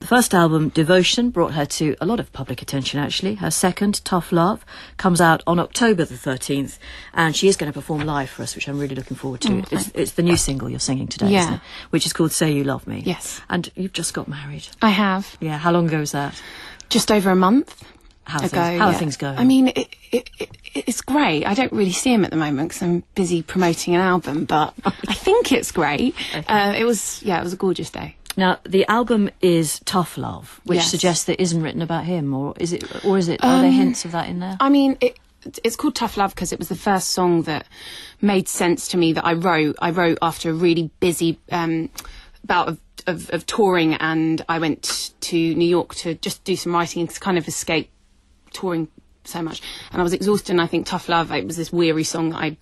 first album, Devotion, brought her to a lot of public attention, actually. Her second, Tough Love, comes out on October the 13th, and she is going to perform live for us, which I'm really looking forward to. It's the new single you're singing today, isn't it? Which is called Say You Love Me. Yes. And you've just got married. I have. Yeah, how long ago was that? Just over a month. How are things going? I mean, it's great. I don't really see him at the moment because I'm busy promoting an album, but I think it's great. Okay. It was a gorgeous day. Now, the album is Tough Love, which suggests that it isn't written about him, or is it? Are there hints of that in there? I mean, it's called Tough Love because it was the first song that made sense to me that I wrote. I wrote after a really busy bout of touring, and I went to New York to just do some writing to kind of escape touring so much, and I was exhausted, and I think Tough Love, it was this weary song that I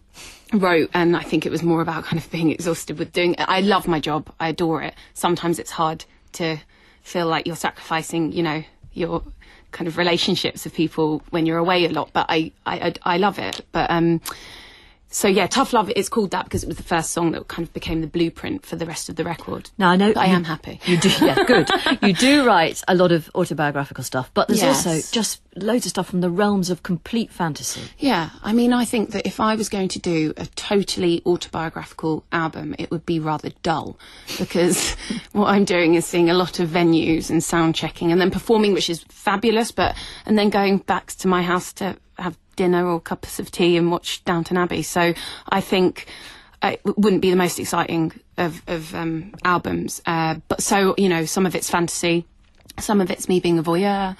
wrote, and I think it was more about kind of being exhausted with doing it. I love my job, I adore it. Sometimes it's hard to feel like you're sacrificing, you know, your kind of relationships with people when you're away a lot, but I love it. But so yeah, Tough Love, it's called that because it was the first song that kind of became the blueprint for the rest of the record. Now, I know I am happy. You do, yeah, good. You do write a lot of autobiographical stuff, but there's also just loads of stuff from the realms of complete fantasy. Yeah, I mean, I think that if I was going to do a totally autobiographical album, it would be rather dull, because what I'm doing is seeing a lot of venues and sound checking and then performing, which is fabulous, and then going back to my house to have dinner or cups of tea and watch Downton Abbey. So I think it wouldn't be the most exciting of albums. But so, you know, some of it's fantasy, some of it's me being a voyeur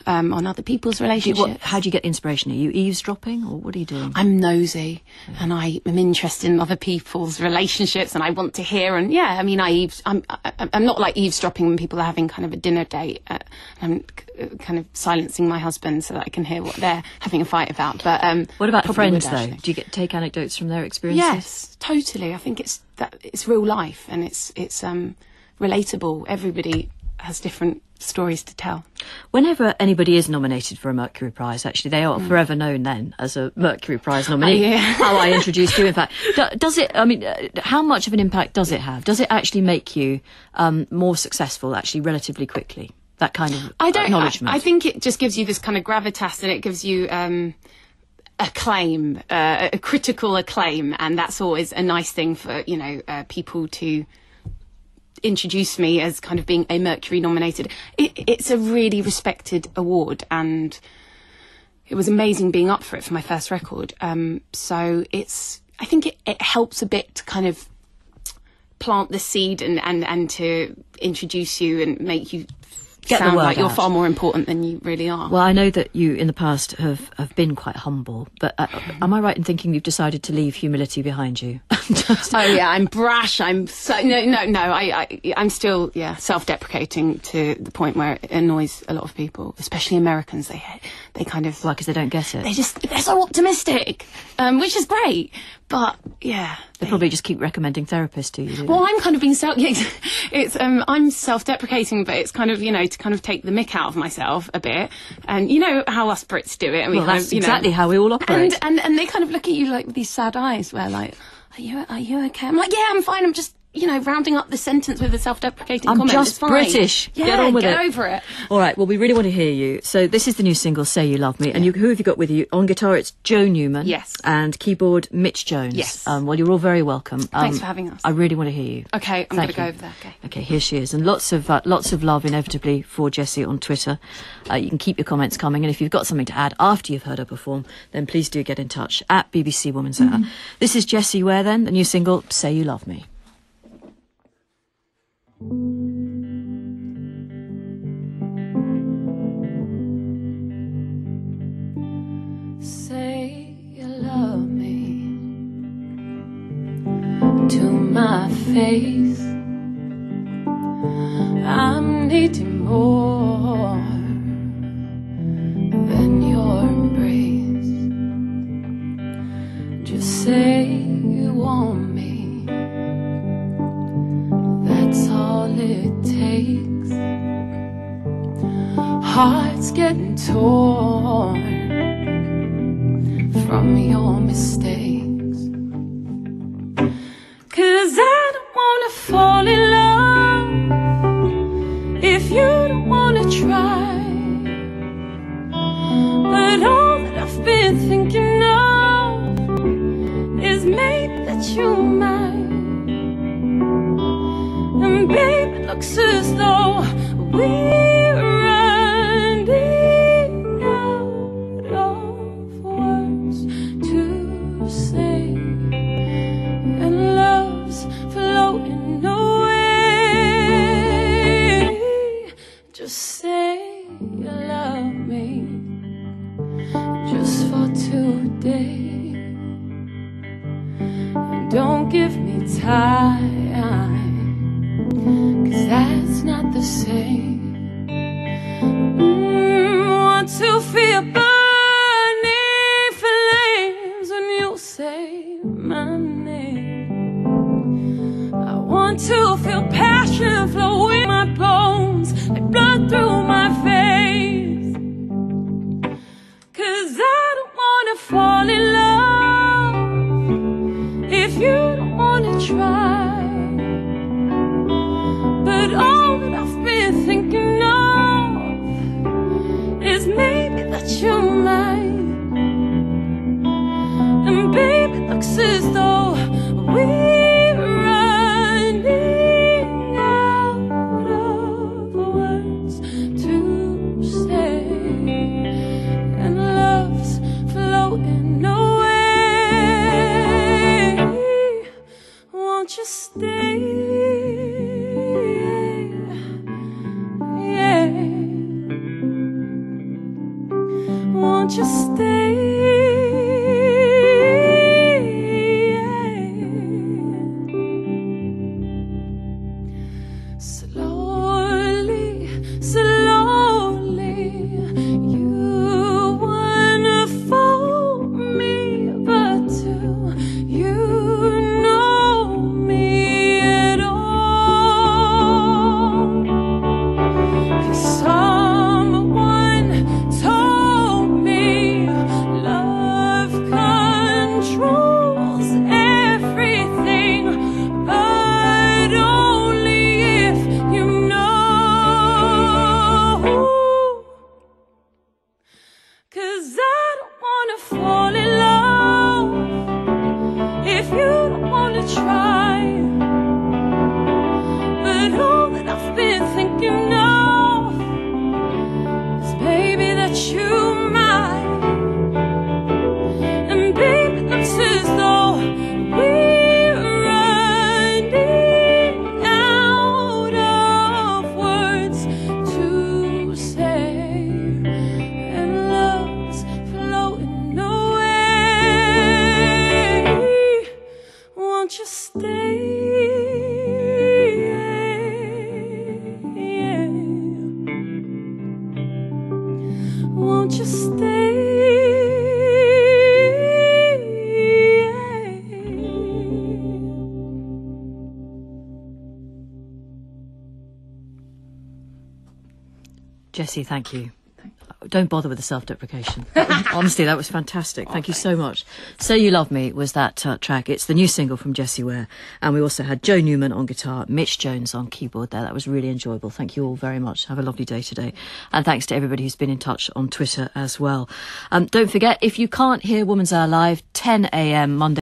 on other people's relationships. How do you get inspiration? Are you eavesdropping, or what are you doing? I'm nosy, and I am interested in other people's relationships, and I want to hear. And yeah, I mean, I'm not like eavesdropping when people are having kind of a dinner date. I'm kind of silencing my husband so that I can hear what they're having a fight about. But what about friends, though? Do you take anecdotes from their experiences? Yes, totally. I think it's real life, and it's relatable. Everybody has different stories to tell. Whenever anybody is nominated for a Mercury Prize, actually, they are forever known then as a Mercury Prize nominee. How I introduced you, in fact. Does it, I mean, how much of an impact does it have? Does it actually make you more successful, actually, relatively quickly? That kind of acknowledgement? I think it just gives you this kind of gravitas, and it gives you acclaim, a critical acclaim, and that's always a nice thing for, you know, people to introduce me as kind of being a Mercury nominated. It's a really respected award, and it was amazing being up for it for my first record. So I think it helps a bit to kind of plant the seed and to introduce you and make you sound like you're far more important than you really are. Well, I know that you in the past have been quite humble, but am I right in thinking you've decided to leave humility behind you? Oh yeah, I'm brash. I'm so I'm still self-deprecating to the point where it annoys a lot of people, especially Americans. They kind of because they don't get it. They're so optimistic, which is great, but yeah. They probably just keep recommending therapists to you. Well, I'm kind of being I'm self-deprecating, but it's kind of, you know, to kind of take the mick out of myself a bit. And you know how us Brits do it. And that's exactly how we all operate. And they kind of look at you like with these sad eyes, where like, are you okay? I'm like, yeah, I'm fine. I'm just, you know, rounding up the sentence with a self-deprecating comment. I'm just British. Yeah, get on with get over it. All right, well, we really want to hear you. So this is the new single, Say You Love Me. And who have you got with you? On guitar, it's Joe Newman. Yes. And keyboard, Mitch Jones. Yes. Well, you're all very welcome. Thanks for having us. I really want to hear you. Okay, I'm going to go over there. Okay, here she is. And lots of love, inevitably, for Jessie on Twitter. You can keep your comments coming. And if you've got something to add after you've heard her perform, then please do get in touch at BBC Woman's Hour. This is Jessie Ware, then, the new single, Say You Love Me. Say you love me to my face. I'm needing more than your embrace. Just say you want me. That's all it takes. Hearts getting torn from your mistakes. 'Cause I don't wanna fall in love if you don't wanna try. But all that I've been thinking of is maybe that you might. And babe, it looks as though we're running out of words to say, and love's floating away. Just say you love me, just for today. And don't give me time, 'cause that's not the same. Want to feel burning flames when you say my name. I want to feel passion flow in my bones, like blood through my veins. 'Cause I don't wanna fall in love if you don't wanna try. But all that I've been thinking of is maybe that you might. And baby, it looks as though we're running out of words to say, and love's floating away. Won't you stay? Won't you stay? Slowly, slowly, you wanna fold me, but do you know me at all? 'Cause someone told me love controls everything, but only if you know. 'Cause I don't wanna fall in love if you don't wanna try. But all that I've been thinking of is baby that you might. And baby, it looks as though we're running out of words to say, and love's floating away. Won't you stay? Won't you stay? Jessie, thank you. Don't bother with the self-deprecation. Honestly, that was fantastic. Thank you so much. So You Love Me was that track. It's the new single from Jessie Ware. And we also had Joe Newman on guitar, Mitch Jones on keyboard there. That was really enjoyable. Thank you all very much. Have a lovely day today. And thanks to everybody who's been in touch on Twitter as well. Don't forget, if you can't hear Woman's Hour live, 10 a.m. Monday.